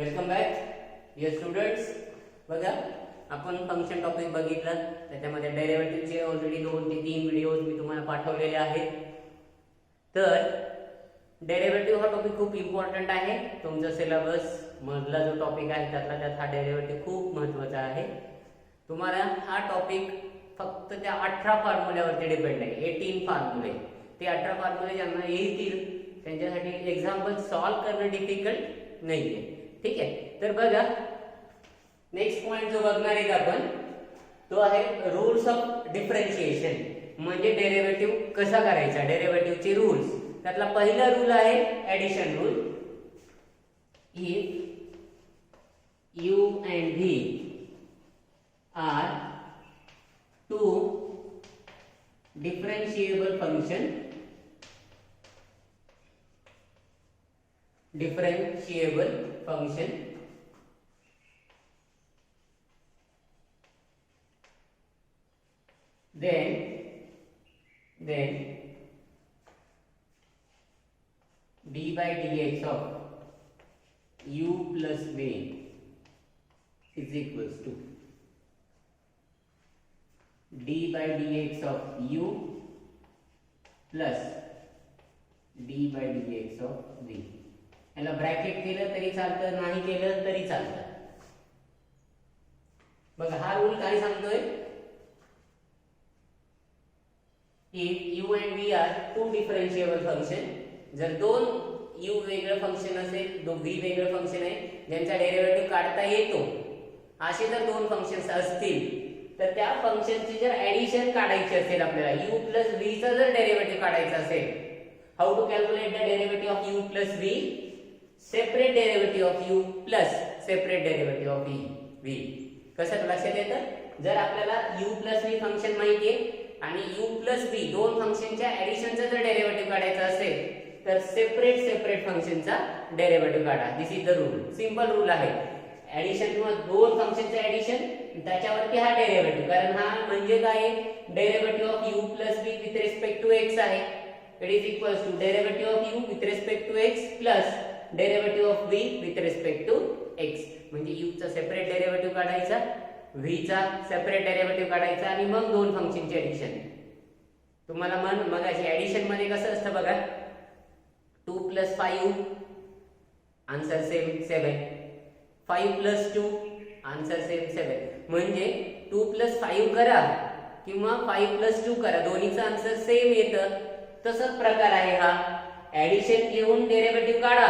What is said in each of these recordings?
Welcome back dear students. बघा, आपण function topic बघितला. त्याच्यामध्ये डेरिव्हेटिव्हचे ऑलरेडी 2 ते 3 व्हिडिओज मी तुम्हाला पाठवलेले आहेत. तर डेरिव्हेटिव्ह हा टॉपिक खूप इम्पॉर्टंट आहे. तुमचा सिलेबस मधला जो टॉपिक आहे त्यात हा डेरिव्हेटिव्ह खूप महत्त्वाचा आहे. तुम्हाला हा टॉपिक फक्त त्या 18 फॉर्म्युल्यावरती डिपेंड आहे. 18 फॉर्म्युले, ते 18 फॉर्म्युले ज्यांना येतील त्यांच्यासाठी एक्झाम्पल सॉल्व करणं डिफिकल्ट नाहीये. ठीक आहे. तर बघा, नेक्स्ट पॉइंट जो बघणार आहे आपण तो आहे रूल्स ऑफ डिफरन्शिएशन, म्हणजे डेरिव्हेटिव्ह कसा करायचा, डेरिव्हेटिव्हचे रूल्स. त्यातला पहिला रूल आहे addition rule. If u and v are two differentiable function then d by dx of u plus v is equals to d by dx of u plus d by dx of v. याला bracket केलं तरी चालतं, नाही केलं तरी चालतं. बघा, हा रूल काय सांगतोय, if u and v are two differentiable function, जर दोन u वेगळं फंक्शन असेल, v वेगळं फंक्शन आहे ज्यांचा डेरिव्हेटिव्ह काढता येतो, असे जर दोन फंक्शन्स असतील तर त्या फंक्शनची जर ऍडिशन काढायची असेल आपल्याला, u plus v चा जर डेरिव्हेटिव्ह काढायचा असेल, how to calculate the derivative of u plus v? Separate derivative of u plus separate derivative of v. कसं लक्षात येतं, जर आपल्याला u plus v फंक्शन माहिती आहे आणि u plus v दोन फंक्शनच्या ऍडिशनचा जर डेरिव्हेटिव्ह काढायचा असेल तर सेपरेट फंक्शनचा डेरिव्हेटिव्ह काढा. This is the rule. Simple rule आहे. ऍडिशन किंवा दोन फंक्शनचे ऍडिशन त्याच्यावरती हा डेरिव्हेटिव्ह, कारण हा म्हणजे काय, derivative of u plus v with respect to x आहे. It is equals to derivative of u with respect to x plus derivative of v with respect to x. म्हणजे u चा separate derivative काढायचा, v चा separate derivative काढायचा आणि मग दोन फंक्शनचे ऍडिशन. तुम्हाला मगाशी ऍडिशन मध्ये कसं असतं बघा, 2 plus 5 answer same 7, 5 plus 2 answer same 7. म्हणजे 2 plus 5 करा किंवा 5 plus 2 करा, दोन्हीचं आन्सर सेम येतं. तसंच प्रकार आहे हा. ऍडिशन घेऊन डेरिव्हेटिव्ह काढा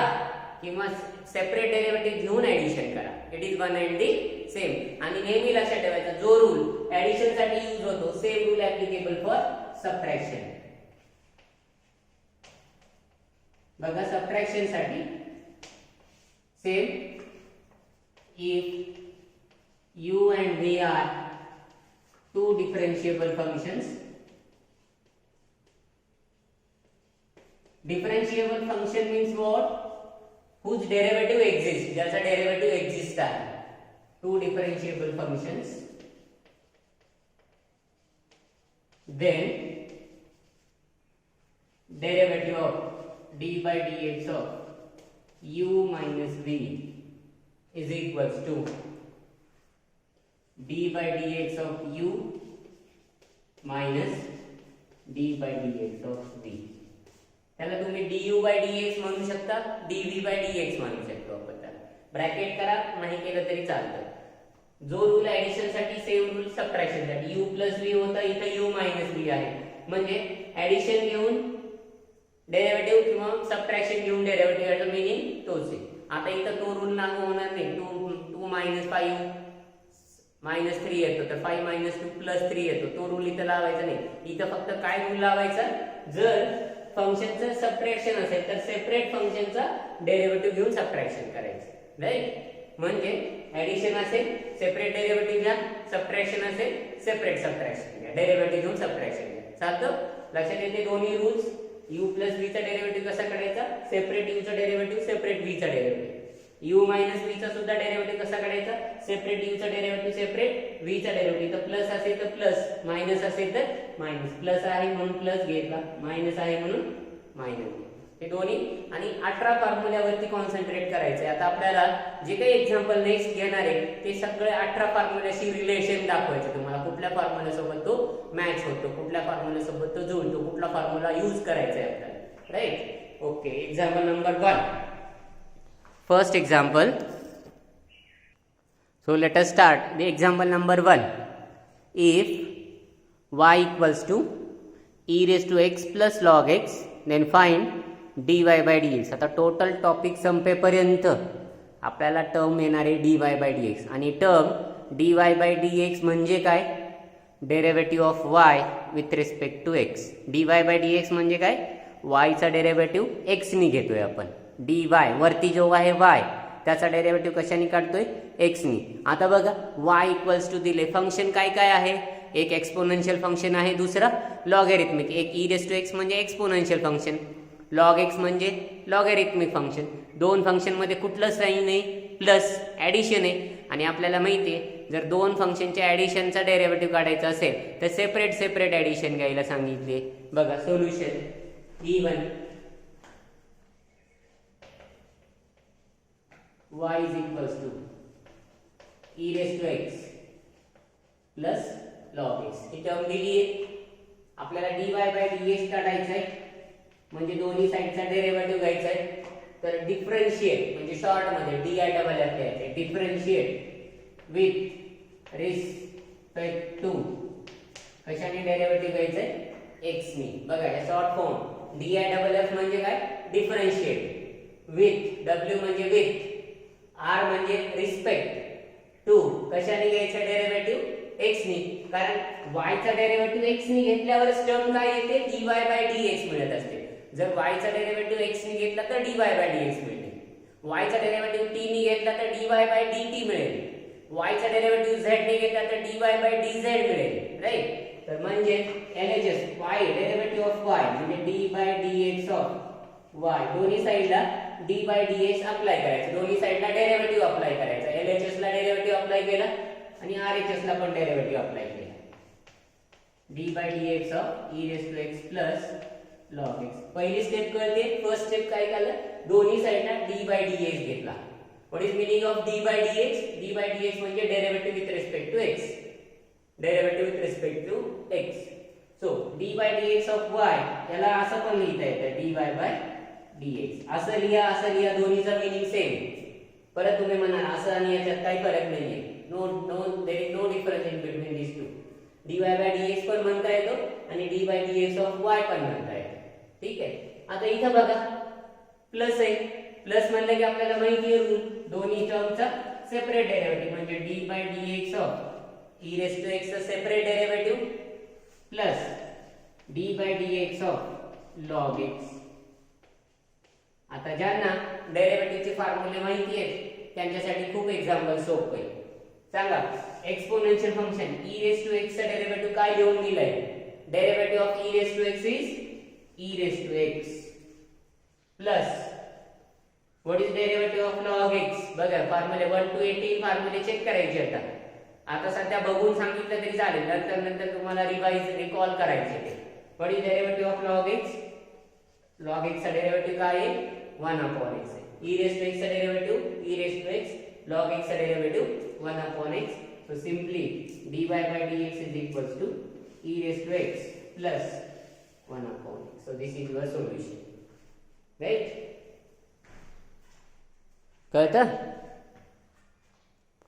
किंवा सेपरेट डेरिव्हेटिव्ह घेऊन ऍडिशन करा. It is one and the same. आणि नेहमी लक्षात ठेवायचा, जो रूल ऍडिशन साठी यूज होतो same rule applicable for subtraction. बघा, सबट्रॅक्शन साठी same. If u and v are two differentiable functions, differentiable function means what? whose derivative exists, ज्याचा डेरिव्हेटिव्ह एक्झिस्ट आहे. two differentiable functions, then derivative of d by dx of u minus v is equals to d by dx of u minus d by dx of v. त्याला तुम्ही du by dx म्हणू शकता, dv by dx म्हणू शकतो आपण. त्याला bracket करा, नाही केलं तरी चालतं. जो रूल ऍडिशन साठी सेम रूल सबट्रॅक्शन साठी. u plus v होता, इथं u minus v आहे. म्हणजे ऍडिशन घेऊन डेरिव्हेटिव्ह किंवा सबट्रॅक्शन घेऊन डेरिव्हेटिव्ह याचा मीनिंग तोच आहे. आता इथं तो रूल लागू होणार नाही. 2 minus 5 minus 3 येतो, तर 5 minus 2 plus 3 येतो. तो रूल इथं लावायचा नाही. इथं फक्त काय रूल लावायचा, जर फंक्शनचं सबट्रॅक्शन असेल तर सेपरेट फंक्शनचा डेरिव्हेटिव्ह घेऊन सबट्रॅक्शन करायचं. राईट. म्हणजे ऍडिशन असेल सेपरेट डेरिव्हेटिव्ह घ्या, सबट्रॅक्शन असेल सेपरेट सबट्रॅक्शन घ्या, डेरिव्हेटिव्ह घेऊन सबट्रॅक्शन घ्या. चालतं. लक्षात येते दोन्ही रूल्स. u plus v चा डेरिव्हेटिव्ह कसा काढायचा, सेपरेट u चा डेरिव्हेटिव्ह सेपरेट v चा डेरिव्हेटिव्ह. u minus v चा सुद्धा डेरिव्हेटिव्ह कसा काढायचा, सेपरेट u चा डेरिव्हेटिव्ह सेपरेट v चा डेरिव्हेटिव्ह. तर प्लस असेल तर प्लस, मायनस असेल तर मायनस. प्लस आहे म्हणून प्लस घेतला, मायनस आहे म्हणून मायनस. हे दोन्ही आणि 18 फॉर्म्युल्यावरती कॉन्सन्ट्रेट करायचं आहे. आता आपल्याला जे काही एक्झाम्पल नेक्स्ट घेणार आहे ते सगळे 18 फॉर्म्युल्याशी रिलेशन दाखवायचे तुम्हाला. कुठल्या फॉर्म्युल्यासोबत तो मॅच होतो, कुठल्या फॉर्म्युल्यासोबत तो जुळतो, कुठला फॉर्म्युला यूज करायचा आहे आपल्याला. Right. Okay. Example number 1. First example. So let us start the example number 1. If y equals to e raised to x plus log x, then find dy by dx. आता total topic संपेपर्यंत आपल्याला term येणार आहे dy by dx. आणि term dy by dx म्हणजे काय? Derivative of y with respect to x. dy by dx म्हणजे काय? y चा डेरिव्हेटिव्ह x नी घेतोय आपण. dy वरती जो आहे y त्याचा डेरिव्हेटिव्ह कशाने काढतोय? x नी. आता बघा y इक्वल्स टू दिले. फंक्शन काय काय आहे? एक एक्सपोनेन्शियल फंक्शन आहे, दुसरा लॉगॅरिथमिक. एक ई रेस टू एक्स म्हणजे एक्सपोनेन्शियल फंक्शन, लॉग एक्स म्हणजे लॉगॅरिथमिक फंक्शन. दोन फंक्शन मध्ये कुठलं साइन आहे? प्लस, ऍडिशन आहे. आणि आपल्याला माहिती आहे जर दोन फंक्शनच्या ऍडिशनचा डेरिव्हेटिव्ह काढायचा असेल तर सेपरेट सेपरेट ऍडिशन घ्यायला सांगितले. बघा solution. E1 y is equals to e raised to x plus log x. He term दिली आहे. आपल्याला dy by dx काढायचं आहे म्हणजे दोन्ही साइडचा डेरिव्हेटिव्ह घ्यायचा आहे. तर डिफरन्शिएट म्हणजे शॉर्ट मध्ये dy डबल एफ घ्यायचे. डिफरन्शिएट विथ रिस्पेक्ट टू कशाने डेरिव्हेटिव्ह घ्यायचं आहे? x नी. बघा या short form dy double F म्हणजे काय? डिफरन्शिएट विथ, w म्हणजे विथ, r म्हणजे रिस्पेक्ट टू कशाने घ्यायचं डेरिव्हेटिव्ह? x नी. कारण y चा डेरिव्हेटिव्ह x नी घेतल्यावरच टर्म काय येते? dy by dx मिळत असते. जर y चा डेरिव्हेटिव्ह x नी घेतला तर dy by dx मिळेल. y चा डेरिव्हेटिव्ह t नी घेतला तर dy by dt मिळेल. y चा डेरिव्हेटिव्ह z नी घेतला तर dy by dz मिळेल. राईट. तर म्हणजे LHS y derivative of y म्हणजे d by dx of y. दोन्ही साइडला d by dx अप्लाय करायचं. दोन्ही साइडला डेरिव्हेटिव्ह अप्लाय करायचा. LHS ला डेरिव्हेटिव्ह अप्लाय केला आणि RHS ला पण डेरिव्हेटिव्ह अप्लाय केला. d by dx of e raised to x plus log x. पहिली स्टेप कळते. फर्स्ट स्टेप काय केलं? दोन्ही साइडला d by dx घेतला. What is meaning of d by dx? d by dx म्हणजे derivative with respect to x. Derivative with respect to x. So d by dx of y याला असं पण लिहिता येतं dy by dx. असं लिहा दोन्हीचा मीनिंग सेम. परत तुम्ही म्हणाल असं आणि याच्यात काही फरक नाहीये. There is no difference in between this two. dy by dx पण म्हणता येतो आणि d by dx of y पण म्हणता येतो. ठीक आहे. आता इथं बघा प्लस आहे. प्लस म्हणलं की आपल्याला माहिती आहे दोन्ही टर्मचा सेपरेट डेरिव्हेटिव्ह म्हणजे d by dx of e raised to x चा separate derivative plus d by dx of log x. आता ज्यांना डेरिव्हेटिव्हचे फॉर्म्युले माहिती आहेत त्यांच्यासाठी खूप एक्झाम्पल सोपं आहे. सांगा exponential function e raised to x चा डेरिव्हेटिव्ह काय लिहून दिलाय? Derivative of e raised to x is e raised to x plus what is derivative of log x? बघा फॉर्म्युले 1 to 18 फॉर्म्युले चेक करायचे आता. आता सध्या बघून सांगितलं तरी चालेल. नंतर तुम्हाला रिकॉल करायचे ते. What is derivative of log x? log x चा डेरिव्हेटिव्ह काय आहे? 1/x आहे. e raised to x चा derivative e raised to x, log x चा derivative 1/x. So simply dy by dx is equals to e raised to x plus 1/x. So this is your solution. Right? कळतं?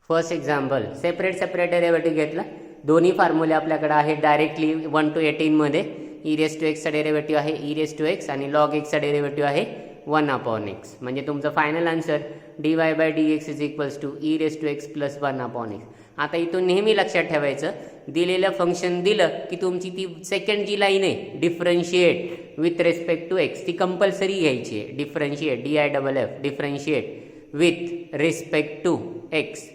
First example separate derivative घेतला. दोन्ही फॉर्म्युले आपल्याकडे आहेत directly 1 to 18 मध्ये. e raised to x चा derivative आहे e raised to x आणि log x चा डेरिव्हेटिव्ह आहे 1/x. म्हणजे तुमचं final answer dy by dx is equals to e raised to x plus 1/x. आता इथून नेहमी लक्षात ठेवायचं दिलेलं फंक्शन दिलं की तुमची ती सेकंड जी लाईन आहे differentiate with respect to x ती कंपल्सरी घ्यायची आहे. Differentiate dy double F differentiate with respect to x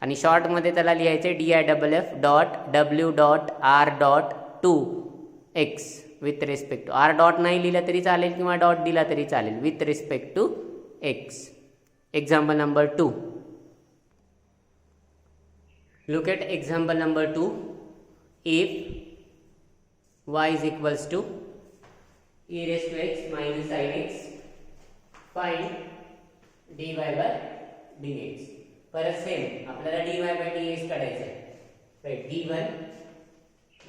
आणि शॉर्ट मध्ये त्याला लिहायचे dy double F dot w dot r dot to x with respect to. r dot नाही लिहिला तरी चालेल किंवा डॉट दिला तरी चालेल. With respect to x. Example number 2. Look at example number 2. If y is equals to e raised to x minus sin x find dy by dx. परत same आपल्याला dy by dx काढायचं आहे. राईट, d1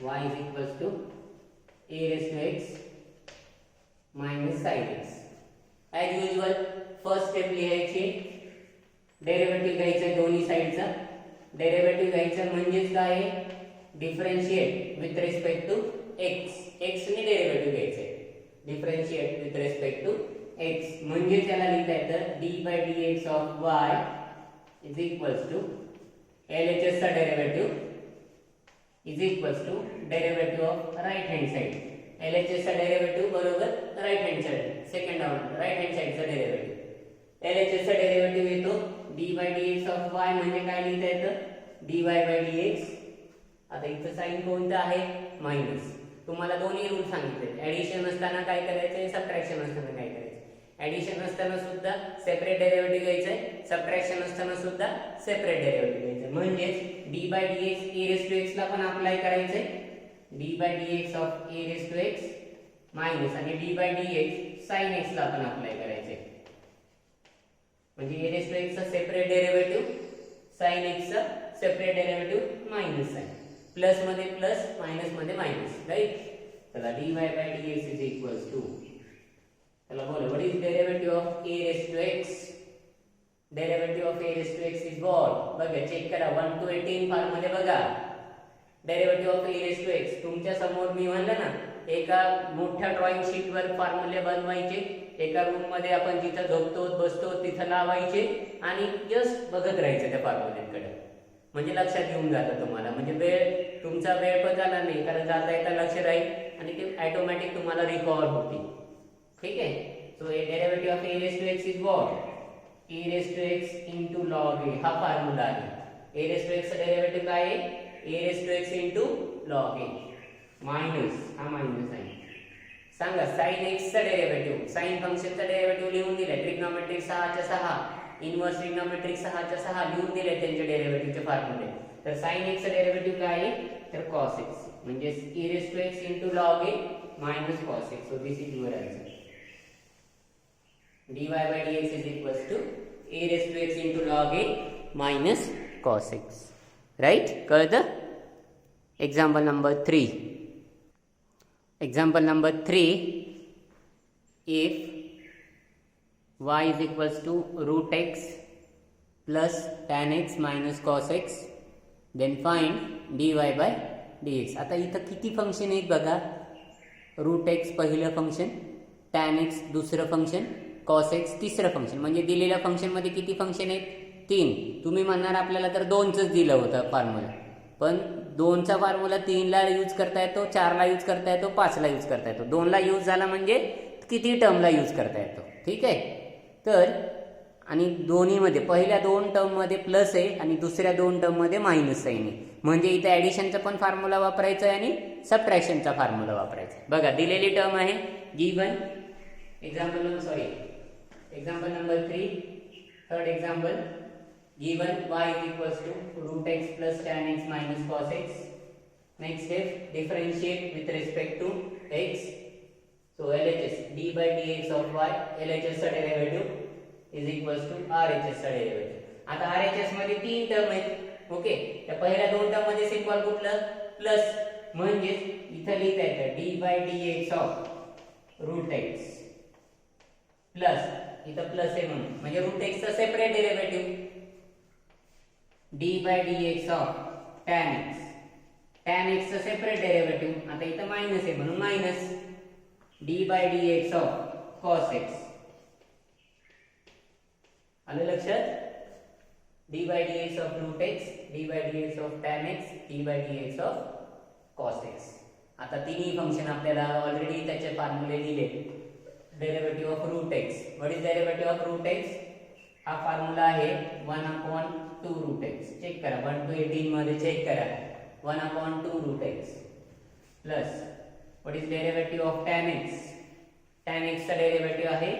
y is equals to a raised to x minus sin x. As usual first step लिहायची, derivative घ्यायचं दोन्ही साईडचा. Derivative घ्यायचं म्हणजेच काय आहे, differentiate with respect to x. x ने डेरिव्हेटिव्ह घ्यायचे, differentiate with respect to x म्हणजे त्याला लिहिता येतं d by dx of y is equals to LHS चा derivative is equals to derivative of right hand side. LHS चा derivative बरोबर right hand side, second order right hand साइडचा derivative. LHS चा derivative येतो d by dx of y म्हणजे काय लिहिता येतं dy by dx. आता इथं साइन कोणतं आहे, मायनस. तुम्हाला दोन्ही रूल सांगितले, ऍडिशन असताना काय करायचंय, सबट्रॅक्शन असताना काय करायचं. ऍडिशन असताना सुद्धा सेपरेट डेरिव्हेटिव्ह घ्यायचंय, सबट्रॅक्शन असताना सुद्धा सेपरेट डेरिव्हेटिव्ह घ्यायचंय. म्हणजे d by dx e raised to x ला पण अप्लाय करायचंय, d by dx of a raised to x minus आणि d by dx sin x ला पण अप्लाय करायचंय. म्हणजे a raised to x चा सेपरेट डेरिव्हेटिव्ह, sin x चा सेपरेट डेरिव्हेटिव्ह मायनस आहे. प्लस मध्ये प्लस, मायनस मध्ये मायनस. राईट, चला dy by dx is equals to, चला बोला, what is derivative of a raised to x? Derivative of a raised to x is what? बघा, check करा 1 to 18 form मध्ये बघा. Derivative of a raised to x तुमच्या समोर मी म्हणलं ना, एका मोठ्या ड्रॉइंग शीट वर फॉर्म्युले बनवायचे, एका रूम मध्ये आपण जिथं झोपतो बसतो तिथं लावायचे आणि जस्ट बघत राहायचं त्या फॉर्म्युलेकडे. म्हणजे लक्षात येऊन जातं तुम्हाला, म्हणजे तुमचा वेळ पण झाला नाही, कारण जाता येता लक्ष राहील आणि ते ऑटोमॅटिक तुम्हाला रिकॉल होते. ठीक आहे, so derivative of a raised to x is what, a raised to x into log a. हा फॉर्म्युला आहे. a raised to x चा डेरिव्हेटिव्ह काय आहे, a raised to x into log a minus, हा minus आहे. सांगा sin x चा derivative, sin फंक्शनचा डेरिव्हेटिव्ह लिहून दिलाय. ट्रिग्नोमेट्रिक 6 च्या 6, इनव्हर्स ट्रिग्नोमेट्रिक 6 च्या 6 लिहून दिले त्यांचे डेरिव्हेटिव्हचे फॉर्म्युले. तर sin x चा डेरिव्हेटिव्ह काय आहे, तर cos x म्हणजे e raised to x into log a minus cos x. So this is your answer. dy by dx is equals to a raised to x into log a minus cos x. Right? कळतं? Example number 3. Example number 3. If y is equals to root x plus tan x minus cos x, then find dy by dx. आता इथं किती function आहेत बघा. Route x पहिलं function, tan x दुसरं function, cos x तिसरं function. म्हणजे दिलेल्या फंक्शन मध्ये किती फंक्शन आहेत, 3. तुम्ही म्हणणार आपल्याला तर 2च दिलं होतं फॉर्म्युला, पण 2चा फॉर्म्युला 3 ला यूज करता येतो, 4 ला यूज करता येतो, 5 ला यूज करता येतो. 2 ला यूज झाला म्हणजे किती टर्मला यूज करता येतो. ठीक आहे, तर आणि दोन्हीमध्ये पहिल्या 2 टर्म मध्ये प्लस आहे आणि दुसऱ्या 2 टर्म मध्ये मायनस आहे. म्हणजे इथे ऍडिशनचा पण फॉर्म्युला वापरायचा आहे आणि सबट्रॅक्शनचा फॉर्म्युला वापरायचा आहे. बघा, दिलेली टर्म आहे given. Example number 3, third example. Given y is equals to root x plus tan x minus cos x. Next step, differentiate with respect to x. So LHS d by dx of y, LHS चा derivative is equals to RHS चा derivative. आता RHS मध्ये 3 term आहेत. Okay, त्या पहिल्या 2 term मध्ये simple कुठलं, plus. म्हणजे इथं लिहिता येतं d by dx of root x plus, इथं प्लस आहे म्हणून म्हणजे रूट x चा separate derivative d by dx of tan x. tan x चा सेपरेट डेरिव्हेटिव्ह, आता इथं मायनस आहे म्हणून minus d by dx of cos x. आलं लक्षात? d by dx of root x, d by dx of tan x, d by dx of cos x. आता तिन्ही function आपल्याला ऑलरेडी त्याचे फॉर्म्युले दिले. Derivative of root x, what is derivative of root x? हा formula आहे 1/2 root x. Check करा 1 to 18 मध्ये चेक करा 1/2 root x plus what is derivative of tan x? tan x चा डेरिव्हेटिव्ह आहे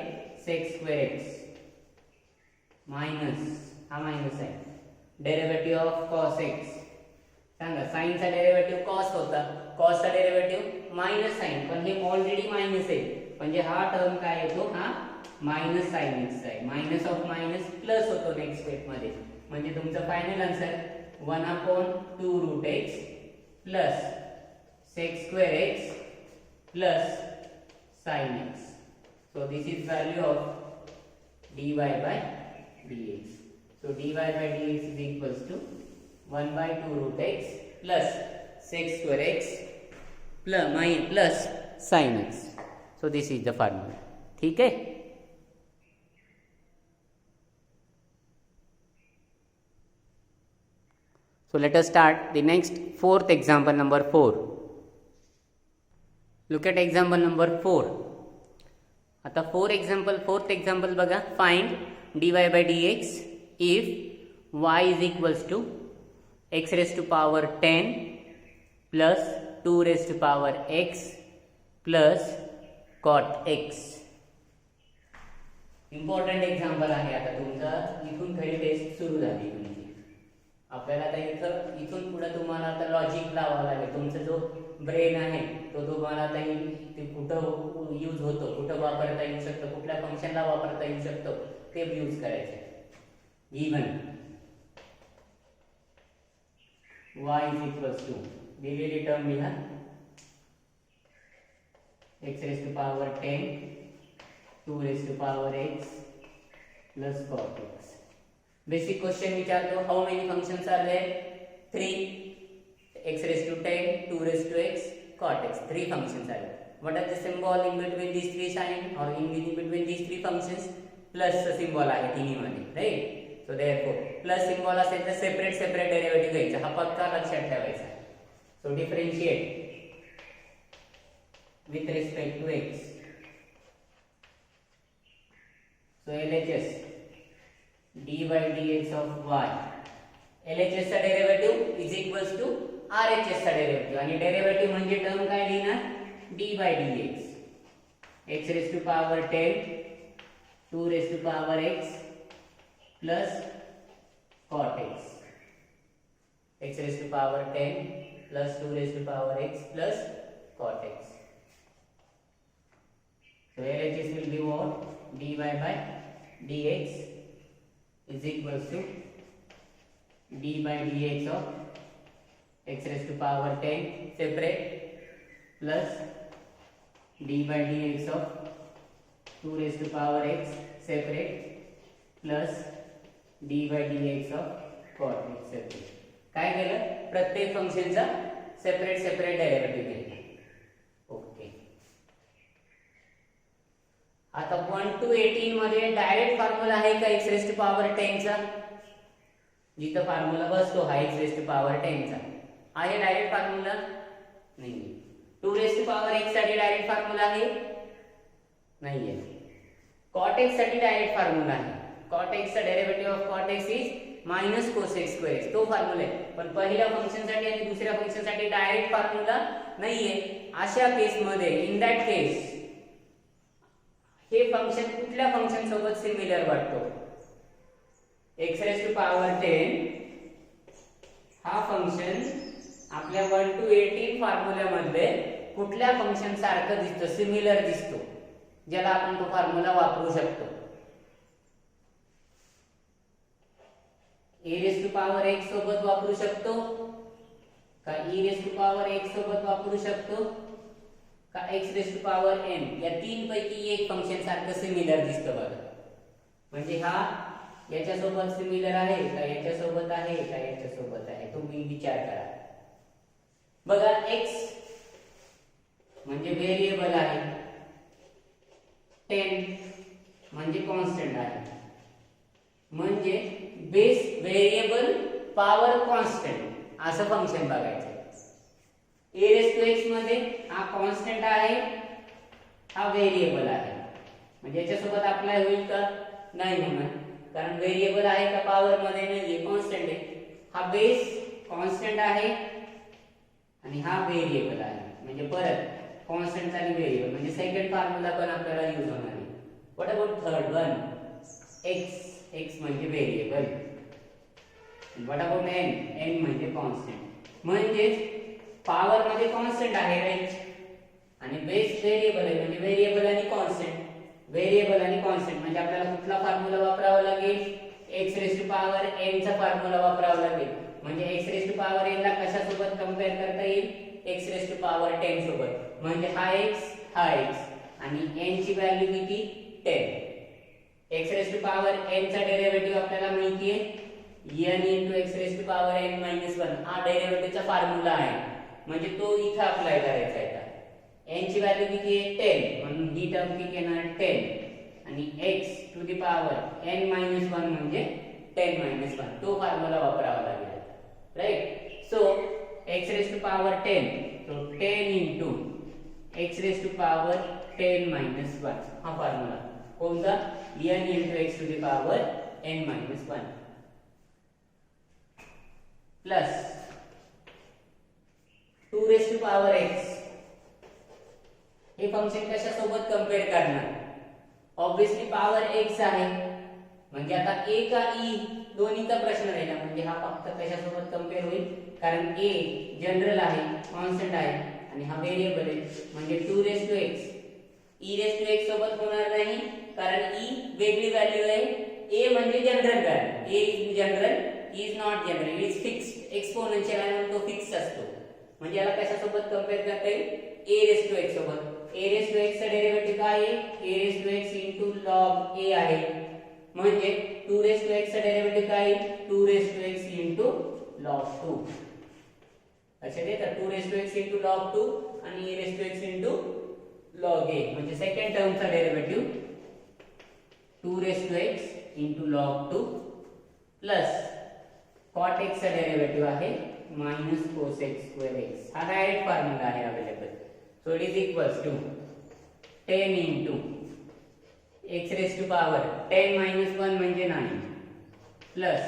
sec square x मायनस, हा minus आहे. Derivative of cos x सांगा. sin चा डेरिव्हेटिव्ह cos होता, cos चा डेरिव्हेटिव्ह मायनस sin, पण हे ऑलरेडी मायनस आहे म्हणजे हा टर्म काय येतो, हा मायनस साइन एक्स आहे. मायनस ऑफ मायनस प्लस होतो नेक्स्ट स्टेप मध्ये. म्हणजे तुमचं final answer 1/2 root x plus sec square x plus sine x. So this is value of dy by dx. So dy by dx is equals to 1/2 root x plus sec square x plus sin x. So this is the formula. ठीक है. So let us start the next fourth example number 4. Look at example number 4. आता fourth example बघा. Find dy by dx if y is equals to x raised to power 10 plus 2 raised to power x plus cot x. Important example आहे. आता तुमचा इथून खरी taste सुरू झाली तुमची. आपल्याला आता इथून पुढे तुम्हाला आता लॉजिक लावावं लागेल. तुमचा जो ब्रेन आहे तो तुम्हाला आता ते कुठं यूज होतो, कुठं वापरता येऊ शकतो, कुठल्या फंक्शनला वापरता येऊ शकतो ते यूज करायचे. Given y is equals to दिलेली टर्म लिहा x raised to power 10 2 raised to power x plus cot x. Basic question विचारतो. How many functions are there? 3. x raised to 10 2 raised to x cot x. 3 functions are there. What are the symbol in between these three sign or in between these three functions? Plus symbol आहे तिन्हीमध्ये, right. So therefore plus symbol असेल तर separate derivative घ्यायचा. हा पक्का लक्षात ठेवायचा. So differentiate with respect to x. So LHS dy dx of y. LHS चा derivative is equals to RHS चा डेरिव्हेटिव्ह. आणि डेरिव्हेटिव्ह म्हणजे टर्म काय लिहिणार? dy dx x raised to power 10 2 raised to power x plus cot x. x raised to power 10 plus 2 raised to power x plus cot x. So LHS will be what? dy by dx is equals to d by dx of x raised to power 10 separate plus d by dx of 2 raised to power x separate plus d by dx of cot x separate. काय केलं? प्रत्येक फंक्शनचा separate derivative घेतला. Okay. आता 1 to 18 मध्ये direct formula आहे का x raised to power 10 चा? जिथं फॉर्म्युला बसतो हा x raised to power 10 चा आहे डायरेक्ट फॉर्म्युला? नाही. 2 raised to power x साठी डायरेक्ट फॉर्म्युला आहे? नाहीये. cot x साठी डायरेक्ट फॉर्म्युला आहे. cot x चा derivative of cot x is minus cosec square x. तो फॉर्म्युला आहे. पण पहिल्या फंक्शन साठी आणि दुसऱ्या फंक्शन साठी डायरेक्ट फॉर्म्युला नाहीये. अशा केस मध्ये इन दॅट केस हे फंक्शन कुठल्या फंक्शन सोबत सिमिलर वाटतो? x raised to power 10 हा फंक्शन आपल्या 1 to 18 फॉर्म्युल्यामध्ये कुठल्या फंक्शन सारखं दिसतो, सिमिलर दिसतो, ज्याला आपण तो फॉर्म्युला वापरू शकतो? a raised to power x सोबत वापरू शकतो का e raised to power x सोबत वापरू शकतो का x raised to power n? या तीन पैकी एक फंक्शन सारखं सिमिलर दिसतं बघा. म्हणजे हा याच्या सोबत सिमिलर आहे का, याच्या सोबत आहे का, याच्या सोबत आहे? तुम्ही विचार करा. बघा x म्हणजे व्हेरिएबल आहे, 10 म्हणजे कॉन्स्टंट आहे, म्हणजे बेस व्हेरिएबल पॉवर कॉन्स्टंट असं फंक्शन बघायचं. a raised to x मध्ये हा कॉन्स्टंट आहे, हा व्हेरिएबल आहे, म्हणजे याच्यासोबत अप्लाय होईल का? नाही होणार, कारण व्हेरिएबल आहे का पॉवर मध्ये नाहीये, कॉन्स्टंट आहे. हा बेस कॉन्स्टंट आहे आणि हा व्हेरिएबल आहे, म्हणजे परत कॉन्स्टंट आणि व्हेरिएबल, म्हणजे सेकंड फॉर्म्युला पण आपल्याला यूज होणार आहे. What about third one? x म्हणजे व्हेरिएबल. व्हॉट अबाउट n म्हणजे कॉन्स्टंट. म्हणजे पॉवर मध्ये कॉन्स्टंट आहे, राईट, आणि बेस व्हेरिएबल आहे, म्हणजे व्हेरिएबल आणि कॉन्स्टंट. व्हेरिएबल आणि कॉन्स्टंट म्हणजे आपल्याला कुठला फॉर्म्युला वापरावा लागेल, x raise to power n चा फॉर्म्युला वापरावा लागेल. म्हणजे x raise to power n ला कशासोबत कंपेअर करता येईल, x रेज टू पॉवर 10 सोबत. म्हणजे हा x आणि n ची व्हॅल्यू किती 10. x raise to power n चा डेरिव्हेटिव्ह आपल्याला माहिती आहे n * x raise to power n - 1 हा डेरिव्हेटिव्हचा फॉर्म्युला आहे. म्हणजे तो इथे अप्लाय करायचा आहे. n ची व्हॅल्यू किती आहे 10 म्हणून ही टर्म किती येणार 10 आणि x to the power n - 1 म्हणजे 10 - 1 तो फॉर्म्युला वापरावा लागेल. Right. So x raise to power 10 so 10 into x raise to power 10 - 1 हा फॉर्म्युला कोणता n into x to the power n - 1 plus 2 raise to power x. हे function कशासोबत compare करणार, obviously power x आहे म्हणजे आता a का e दोन्हीचा प्रश्न राहिला. म्हणजे हा फक्त कशासोबत कंपेअर होईल, कारण a जनरल आहे, कॉन्स्टंट आहे आणि हा व्हेरिएबल आहे. म्हणजे 2 raise to x e raise to x सोबत होणार नाही, कारण e वेगळी व्हॅल्यू आहे. a म्हणजे general value, a is general, e is not general, is fixed. Exponential आहे म्हणून तो फिक्स असतो. म्हणजे याला कशासोबत कंपेअर करता येईल, a रेज टू x सोबत. a रेज टू x चा डेरिव्हेटिव्ह काय आहे, a raise to x into log a आहे. म्हणजे 2 रेज टू x चा डेरिव्हेटिव्ह काय आहे, 2 raise to x into log 2. अच्छा ते तर 2 raise to x into log 2 आणि a raise to x into log a म्हणजे सेकंड टर्मचा derivative 2 raise to x into log 2 plus cot x चा डेरिव्हेटिव्ह आहे minus cos x square x. हा direct formula आहे available. So it is equals to 10 into x raised to power 10 minus 1 म्हणजे 9 plus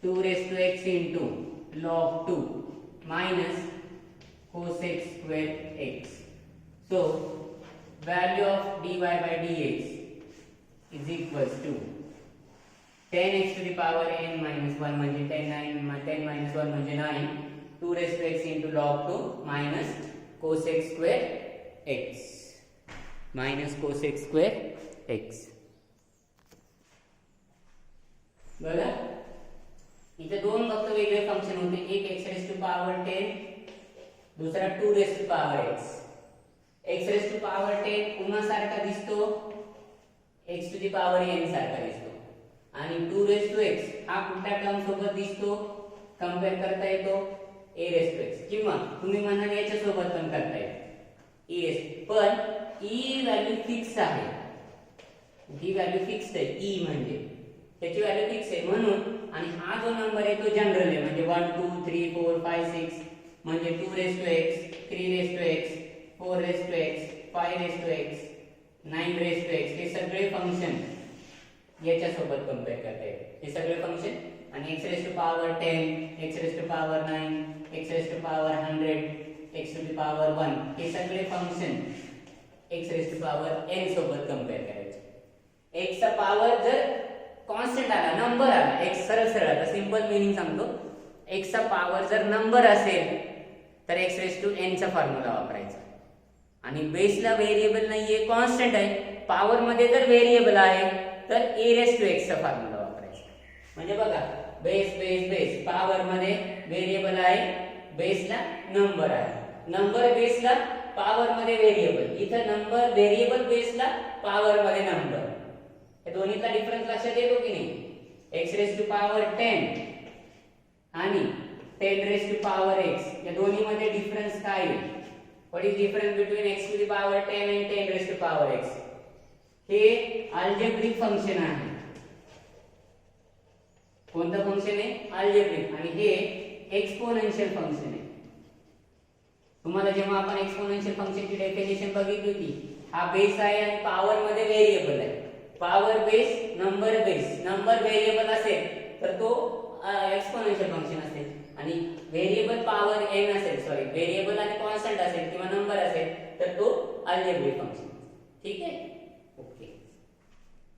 2 raised to x into log 2 minus cos x square x. So value of dy by dx is equals to 10x to the power n minus 1 म्हणजे 10 minus 1 म्हणजे 9 2 raised to x into log 2 minus cos x square x minus cos x square x. बघा इथे दोन फक्त वेगळे function होते, एक x raise to power 10 दुसरा 2 raise to power x. x raise to power 10 पुन्हा सारखा दिसतो, x to the power n सारखा दिसतो आणि 2 रेज टू x हा कुठल्या टर्म सोबत दिसतो, कंपेअर करता येतो a रेज टू x किंवा तुम्ही म्हणाल याच्या सोबत पण करता येईल e रेज. पण e व्हॅल्यू फिक्स आहे, ही व्हॅल्यू फिक्स आहे e म्हणजे त्याची व्हॅल्यू फिक्स आहे म्हणून. आणि हा जो नंबर आहे तो जनरल आहे म्हणजे 1 2 3 4 5 6 म्हणजे 2 raise to x 3 raise to x 4 raise to x 5 raise to x 9 raise to x हे सगळे फंक्शन याच्या सोबत कंपेअर करता येईल. हे सगळे फंक्शन आणि x raise to power 10 x raise to power 9 x raise to power 100 x to the power 1 हे सगळे function x raise to power n सोबत कंपेअर करायचे. x चा पॉवर जर कॉन्स्टंट आला, नंबर आला, x सरळ सरळ आता सिंपल मीनिंग सांगतो, x चा पॉवर जर नंबर असेल तर x रेज टू n चा फॉर्म्युला वापरायचा. आणि बेसला व्हेरिएबल नाहीये, कॉन्स्टंट आहे. पॉवर मध्ये जर व्हेरिएबल आहे तर a रेज टू x चा फॉर्म्युला वापरायचा. म्हणजे बघा बेस बेस बेस पॉवर मध्ये व्हेरिएबल आहे, बेसला नंबर आहे. नंबर बेसला पॉवर मध्ये व्हेरिएबल, इथं नंबर व्हेरिएबल बेसला पॉवर मध्ये नंबर. हे दोन्हीचा डिफरन्स लक्षात येतो की नाही, x रेज टू पॉवर 10 आणि 10 रेज टू पॉवर x या दोन्ही मध्ये डिफरन्स काय आहे, what is difference between x to the power 10 and 10 raise to power x. हे अल्जेब्रिक फंक्शन आहे. कोणतं फंक्शन आहे, अल्जेब्रिक. आणि हे एक्सपोनेन्शियल फंक्शन आहे. तुम्हाला जेव्हा आपण एक्सपोनेन्शियल फंक्शनची डेफिनेशन बघितली होती, हा बेस आहे आणि पॉवर मध्ये व्हेरिएबल आहे. Power base number base, number variable असेल तर तो एक्सपोनेन्शियल फंक्शन असेल आणि व्हेरिएबल पॉवर n असेल, सॉरी व्हेरिएबल आणि कॉन्स्टंट असेल किंवा नंबर असेल तर तो अल्जेब्रिक फंक्शन. ठीक आहे, okay.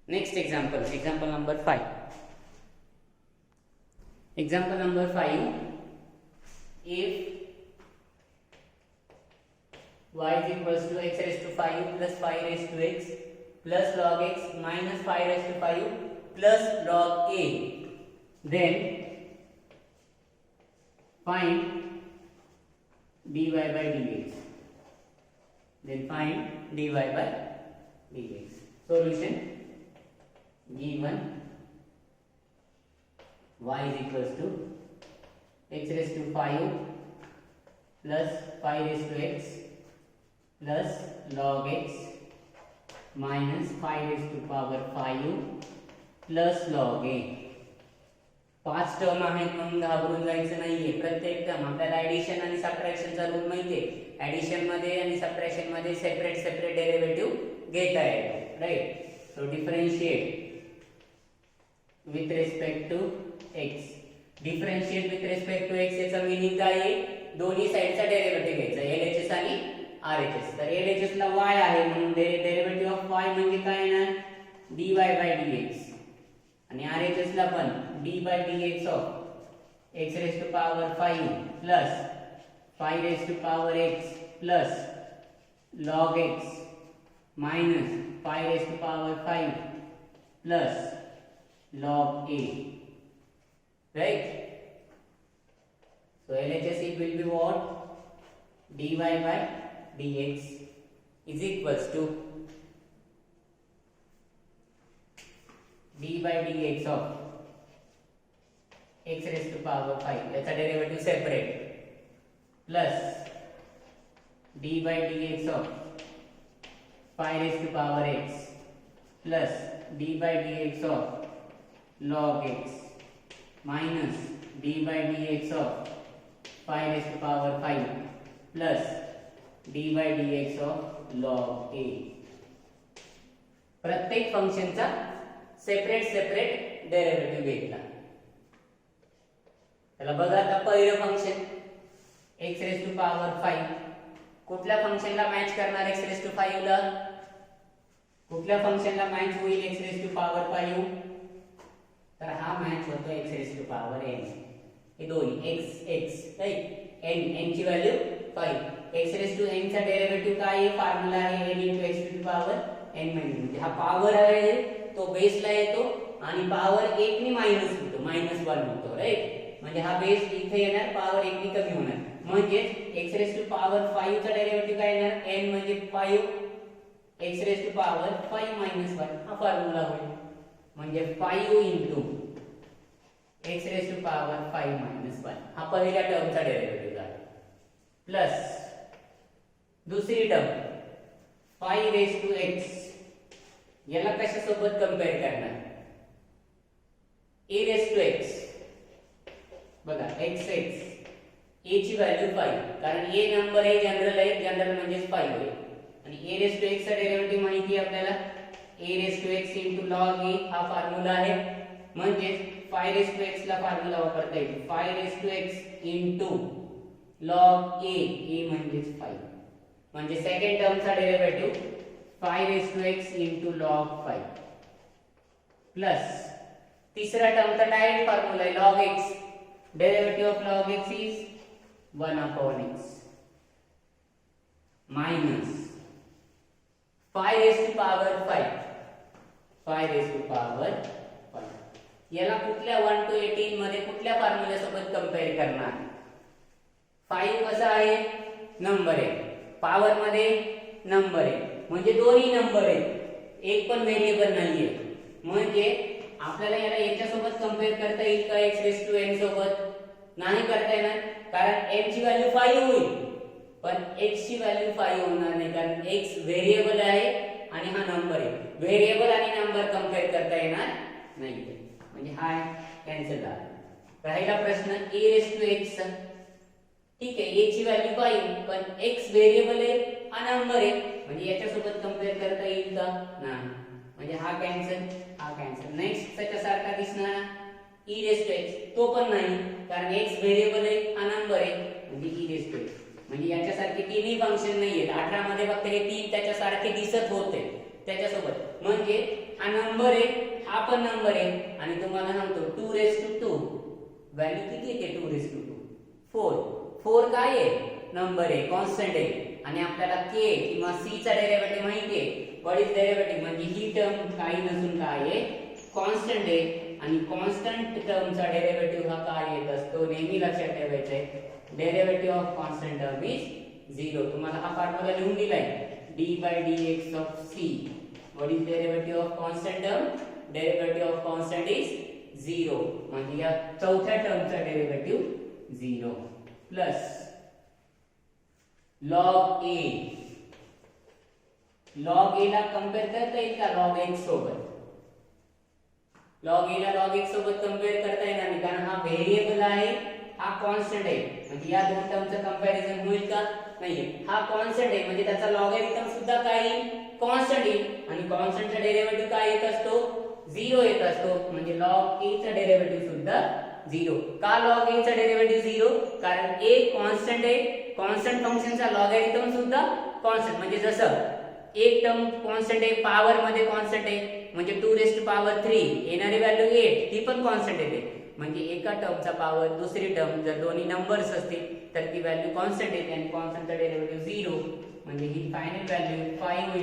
Next example, example number 5. Example number 5, if y is equals to x raised to 5 plus 5 raised to x plus log x minus 5 raised to 5 plus log a. Then find dy by dx. Then find dy by dx. Solution given y is equals to x raised to 5 plus 5 raised to x plus log x minus 5 raised to power 5 plus log a. 5 term आहेत म्हणून घाबरून जायचं नाहीये. प्रत्येक term आपल्याला addition आणि सबट्रॅक्शनचा rule माहितीये. Addition मध्ये आणि सबट्रॅक्शन मध्ये सेपरेट डेरिव्हेटिव्ह घेता येतो, right. So differentiate with respect to x. Differentiate with respect to x याचा मीनिंग काय आहे? दोन्ही साइडचा डेरिव्हेटिव्ह घ्यायचा, LHS आणि RHS. तर LHS ला y आहे म्हणून डेरिव्हेटिव्ह ऑफ y म्हणजे काय येणार? dy by dx. आणि RHS ला पण d by dx of x raised to power 5 plus 5 raised to power x plus log x minus 5 raised to power 5 plus log a, right? So LHS it will be what? dy by dx is equals to d by dx of x raised to power 5 याचा derivative separate plus d by dx of 5 raised to power x plus d by dx of log x minus d by dx of 5 raised to power 5 plus d by dx of log a. प्रत्येक फंक्शनचा separate derivative घेतला. त्याला बघा आता पहिलं function x raised to power 5 कुठल्या फंक्शनला match करणार? x raised to 5 ला कुठल्या फंक्शनला मॅच होईल x raised to power 5? तर हा मॅच होतो x raised to power n. हे दोन्ही x राईट, n ची value 5. x raised to n चा डेरिव्हेटिव्ह काय आहे? फॉर्म्युला आहे n * x to the power n - म्हणजे हा पॉवर आहे तो बेसला येतो आणि पॉवर 1 नी मायनस होतो, -1 होतो, राईट. म्हणजे हा बेस इथे येणार, पॉवर 1 नी कमी होणार. म्हणजे x raised to power 5 चा डेरिव्हेटिव्ह काय येणार? n म्हणजे 5 x raised to power 5 - 1 हा फॉर्म्युला होईल. म्हणजे 5 into x raised to power 5 - 1 हा पहिल्या टर्मचा डेरिव्हेटिव्ह झाला. प्लस दुसरी टर्म 5 raised to x याला कशा सोबत कंपेअर करणार? a raised to x. बघा x a ची व्हॅल्यू 5 कारण a नंबर आहे, जनरल म्हणजे 5 होईल. आणि a raised to x चा डेरिव्हेटिव्ह माहिती आहे आपल्याला a raised to x into log a हा फॉर्म्युला आहे. म्हणजे 5 raised to x ला फॉर्म्युला वापरता येईल 5 raised to x into log a म्हणजे 5. म्हणजे सेकंड टर्मचा derivative 5 raised to x into log 5 plus तिसरा टर्मचा डायरेक्ट फॉर्म्युला आहे log x. Derivative of log x is 1/x minus 5 raised to power 5 याला कुठल्या 1 to 18 मध्ये कुठल्या फॉर्म्युला सोबत कंपेअर करणार? 5 कसा आहे? नंबर आहे, पॉवर मध्ये नंबर आहे म्हणजे दोन्ही नंबर आहेत, एक पण व्हेरिएबल नाहीये. म्हणजे आपल्याला याला याच्या सोबत कंपेअर करता येईल का x raised to n सोबत? नाही करता येणार कारण n ची व्हॅल्यू 5 होईल पण x ची व्हॅल्यू 5 होणार नाही कारण x व्हेरिएबल आहे आणि हा नंबर आहे. व्हेरिएबल आणि नंबर कंपेअर करता येणार नाही म्हणजे हा कॅन्सल झाला. राहिला प्रश्न a raised to x. ठीक आहे, a ची व्हॅल्यू 5 पण x व्हेरिएबल आहे हा नंबर आहे म्हणजे याच्या सोबत कंपेअर करता येईल का? नाही. म्हणजे हा कॅन्सल. नेक्स्ट त्याच्या सारखा दिसणार e raised to x तो पण नाही कारण x व्हेरिएबल आहे हा नंबर आहे म्हणजे e raised to x. म्हणजे याच्यासारखे तीनही फंक्शन नाहीयेत. 18 मध्ये फक्त हे तीन त्याच्यासारखे दिसत होते त्याच्यासोबत. म्हणजे हा नंबर आहे हा पण नंबर आहे आणि तुम्हाला सांगतो 2 raised to 2 व्हॅल्यू किती येते? 2 raised to 2 4 काय आहे? नंबर आहे, कॉन्स्टंट आहे आणि आपल्याला k किंवा c चा डेरिव्हेटिव्ह माहिती आहे व्हॉट इज डेरिव्हेटिव्ह म्हणजे ही टर्म काही नसून काय आहे कॉन्स्टंट आहे आणि कॉन्स्टंट टर्मचा डेरिव्हेटिव्ह हा काय येत असतो नेहमी लक्षात ठेवायचं आहे derivative of constant term is 0 तुम्हाला हा फॉर्म्युला लिहून दिलाय d/dx of c what is derivative of constant term derivative of constant is 0 म्हणजे या चौथ्या टर्मचा डेरिव्हेटिव्ह 0 प्लस log a ला कंपेअर करता येईल का log x सोबत log a ला log x सोबत कंपेअर करता येणार नाही कारण हा व्हेरिएबल आहे हा कॉन्स्टंट आहे म्हणजे या दोन टर्मचं कंपॅरिझन होईल का नाहीये हा कॉन्स्टंट आहे म्हणजे त्याचा लॉगॅरिथम सुद्धा काय कॉन्स्टंट आहे आणि कॉन्स्टंटचा डेरिव्हेटिव्ह काय येत असतो 0 येत असतो म्हणजे log a चा डेरिव्हेटिव्ह सुद्धा 0 का log a चा डेरिव्हेटिव्ह 0 कारण a कॉन्स्टंट आहे कॉन्स्टंट फंक्शनचा लॉगॅरिथम सुद्धा कॉन्स्टंट म्हणजे जसं एक टर्म कॉन्स्टंट आहे पॉवर मध्ये कॉन्स्टंट आहे म्हणजे 2⁻³ येणारी व्हॅल्यू 8 ती पण कॉन्स्टंट येते म्हणजे एका टर्मचा पॉवर दुसरी टर्म जर दोन्ही नंबर्स असतील तर ती व्हॅल्यू कॉन्स्टंट येते आणि कॉन्स्टंटचा डेरिव्हेटिव्ह 0 म्हणजे ही final value 5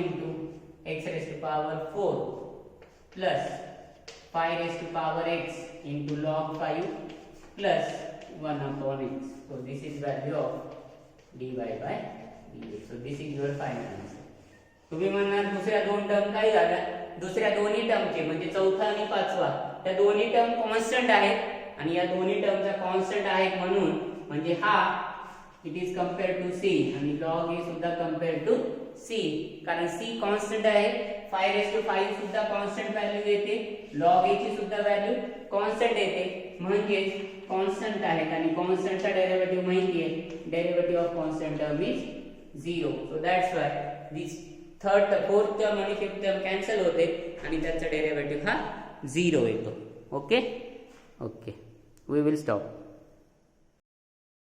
x⁴ plus 5x log 5 plus 1/x so this is value of dy by dx so this is your final answer तुम्ही म्हणणार दुसऱ्या दोन टर्म काय झाल्या दुसऱ्या दोन्ही टर्मचे म्हणजे चौथा आणि पाचवा त्या दोन्ही टर्म कॉन्स्टंट आहेत आणि या दोन्ही टर्मचा कॉन्स्टंट आहेत म्हणून म्हणजे हा it is compared to c आणि log a सुद्धा कंपेअर्ड टू c कारण c कॉन्स्टंट आहे 5 सुद्धा कॉन्स्टंट व्हॅल्यू येते log a ची सुद्धा व्हॅल्यू कॉन्स्टंट येते म्हणजे कॉन्स्टंट आहेत आणि कॉन्स्टंटचा डेरिव्हेटिव्ह माहिती आहे derivative of constant term is 0 so that's why this fourth term आणि फिफ्थ टर्म कॅन्सल होते आणि त्याचा डेरिव्हेटिव्ह हा 0 येतो ओके वी विल स्टॉप